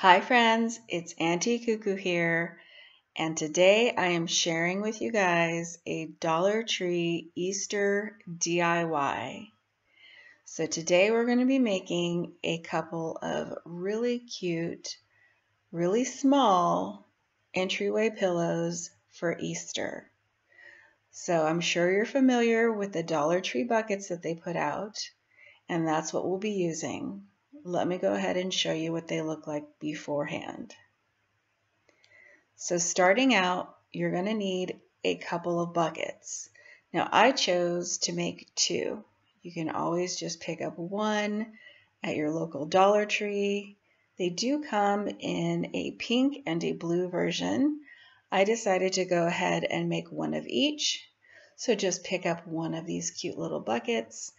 Hi friends, it's Auntie Cuckoo here, and today I am sharing with you guys a Dollar Tree Easter DIY. So today we're going to be making a couple of really cute, really small entryway pillows for Easter. So I'm sure you're familiar with the Dollar Tree buckets that they put out, and that's what we'll be using. Let me go ahead and show you what they look like beforehand. So starting out, you're going to need a couple of buckets. Now I chose to make two. You can always just pick up one at your local Dollar Tree. They do come in a pink and a blue version. I decided to go ahead and make one of each. So just pick up one of these cute little buckets.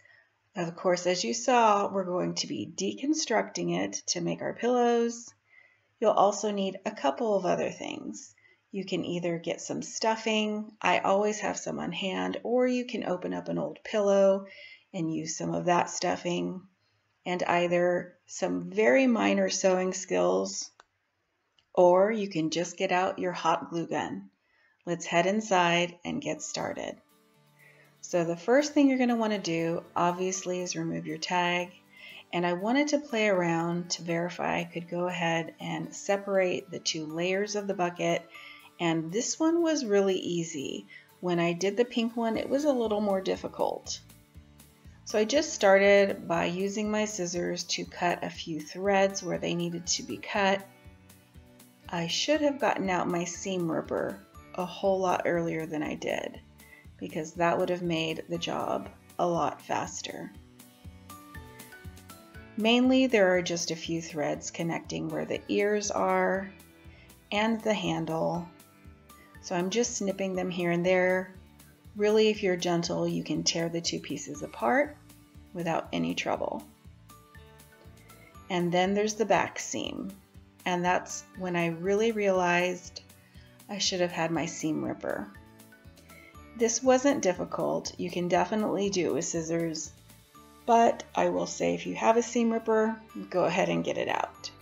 Of course, as you saw, we're going to be deconstructing it to make our pillows. You'll also need a couple of other things. You can either get some stuffing, I always have some on hand, or you can open up an old pillow and use some of that stuffing, and either some very minor sewing skills, or you can just get out your hot glue gun. Let's head inside and get started. So the first thing you're going to want to do, obviously, is remove your tag. And I wanted to play around to verify I could go ahead and separate the two layers of the bucket. And this one was really easy. When I did the pink one, it was a little more difficult. So I just started by using my scissors to cut a few threads where they needed to be cut. I should have gotten out my seam ripper a whole lot earlier than I did, because that would have made the job a lot faster. Mainly there are just a few threads connecting where the ears are and the handle. So I'm just snipping them here and there. Really, if you're gentle, you can tear the two pieces apart without any trouble. And then there's the back seam. And that's when I really realized I should have had my seam ripper. This wasn't difficult. You can definitely do it with scissors, but I will say if you have a seam ripper, go ahead and get it out.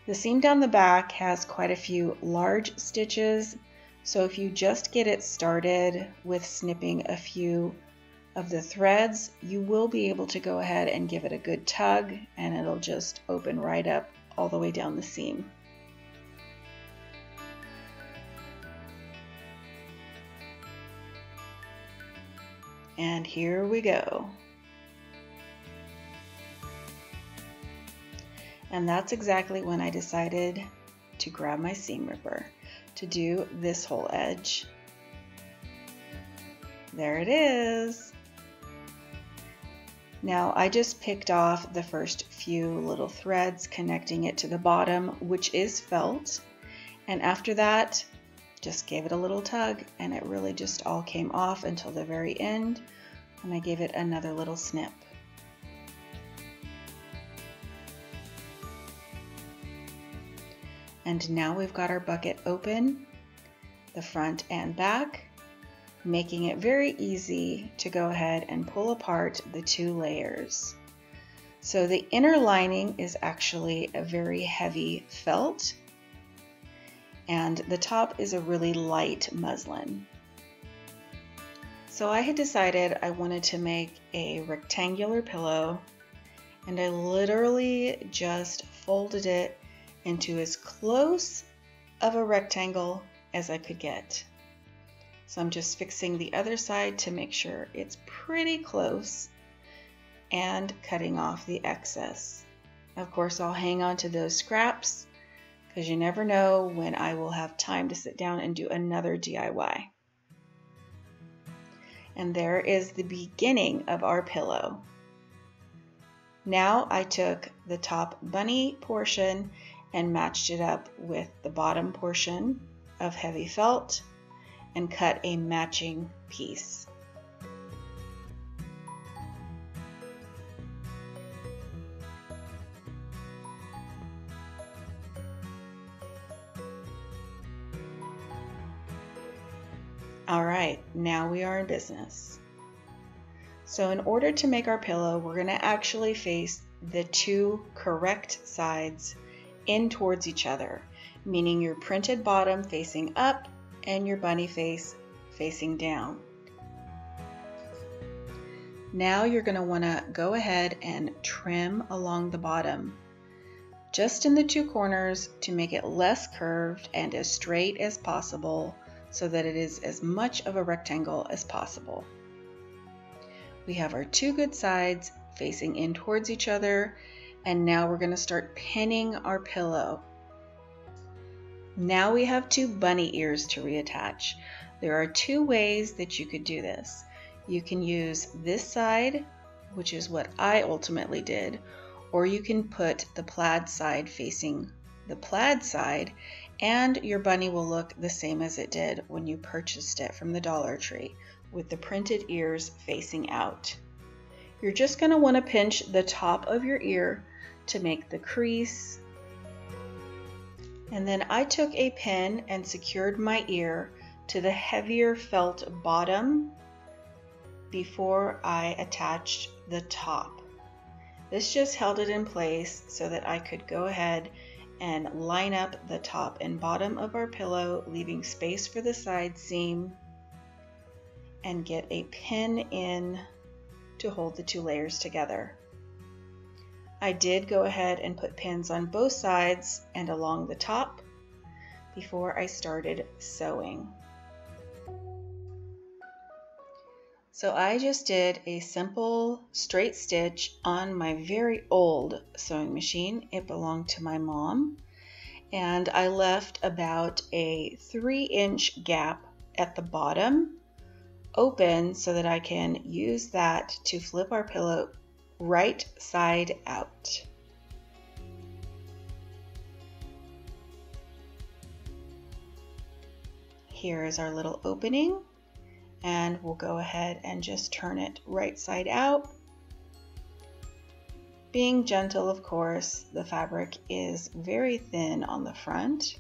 The seam down the back has quite a few large stitches, so if you just get it started with snipping a few of the threads, you will be able to go ahead and give it a good tug, and it'll just open right up all the way down the seam. And here we go. And that's exactly when I decided to grab my seam ripper to do this whole edge. There it is. Now I just picked off the first few little threads connecting it to the bottom, which is felt. And after that, just gave it a little tug, and it really just all came off until the very end when I gave it another little snip. And now we've got our bucket open, the front and back, making it very easy to go ahead and pull apart the two layers. So the inner lining is actually a very heavy felt, and the top is a really light muslin. So I had decided I wanted to make a rectangular pillow, and I literally just folded it into as close of a rectangle as I could get. So I'm just fixing the other side to make sure it's pretty close and cutting off the excess. Of course, I'll hang on to those scraps because you never know when I will have time to sit down and do another DIY. And there is the beginning of our pillow. Now I took the top bunny portion and matched it up with the bottom portion of heavy felt and cut a matching piece. All right, now we are in business. So in order to make our pillow, we're going to actually face the two correct sides in towards each other, meaning your printed bottom facing up and your bunny face facing down. Now you're going to want to go ahead and trim along the bottom, just in the two corners, to make it less curved and as straight as possible so that it is as much of a rectangle as possible. We have our two good sides facing in towards each other, and now we're going to start pinning our pillow. Now we have two bunny ears to reattach. There are two ways that you could do this. You can use this side, which is what I ultimately did, or you can put the plaid side facing the plaid side, and your bunny will look the same as it did when you purchased it from the Dollar Tree, with the printed ears facing out. You're just going to want to pinch the top of your ear to make the crease. And then I took a pin and secured my ear to the heavier felt bottom before I attached the top. This just held it in place so that I could go ahead and line up the top and bottom of our pillow, leaving space for the side seam, and get a pin in to hold the two layers together. I did go ahead and put pins on both sides and along the top before I started sewing. So I just did a simple straight stitch on my very old sewing machine. It belonged to my mom, and I left about a 3-inch gap at the bottom open so that I can use that to flip our pillow right side out. Here is our little opening, and we'll go ahead and just turn it right side out. Being gentle, of course, the fabric is very thin on the front.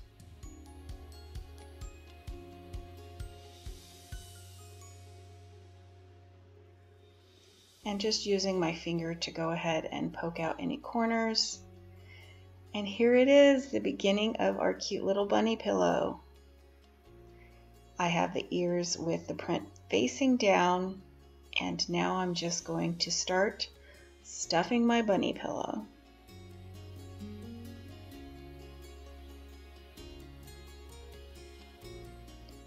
And just using my finger to go ahead and poke out any corners. And here it is, the beginning of our cute little bunny pillow. I have the ears with the print facing down, and now I'm just going to start stuffing my bunny pillow.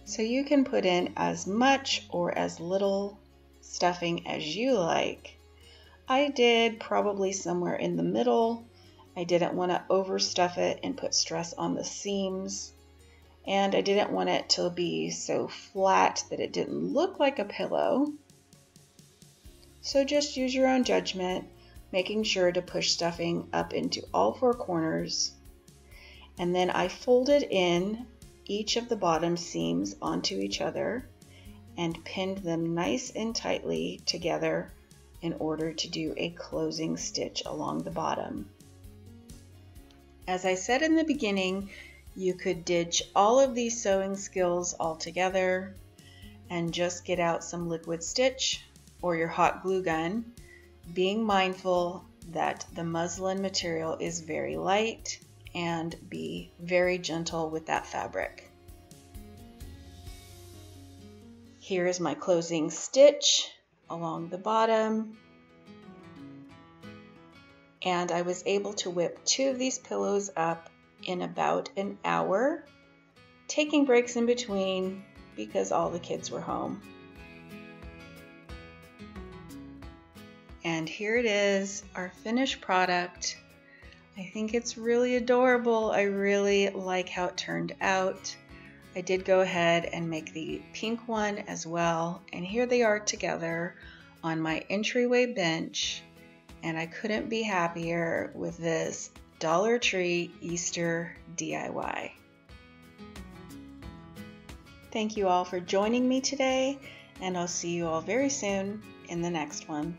So you can put in as much or as little stuffing as you like. I did probably somewhere in the middle. I didn't want to overstuff it and put stress on the seams, and I didn't want it to be so flat that it didn't look like a pillow. So just use your own judgment, making sure to push stuffing up into all 4 corners. And then I folded in each of the bottom seams onto each other and pinned them nice and tightly together in order to do a closing stitch along the bottom. As I said in the beginning, you could ditch all of these sewing skills altogether and just get out some liquid stitch or your hot glue gun, being mindful that the muslin material is very light, and be very gentle with that fabric. Here is my closing stitch along the bottom, and I was able to whip 2 of these pillows up in about an hour, taking breaks in between because all the kids were home. And here it is, our finished product. I think it's really adorable. I really like how it turned out. I did go ahead and make the pink one as well, and here they are together on my entryway bench, and I couldn't be happier with this Dollar Tree Easter DIY. Thank you all for joining me today, and I'll see you all very soon in the next one.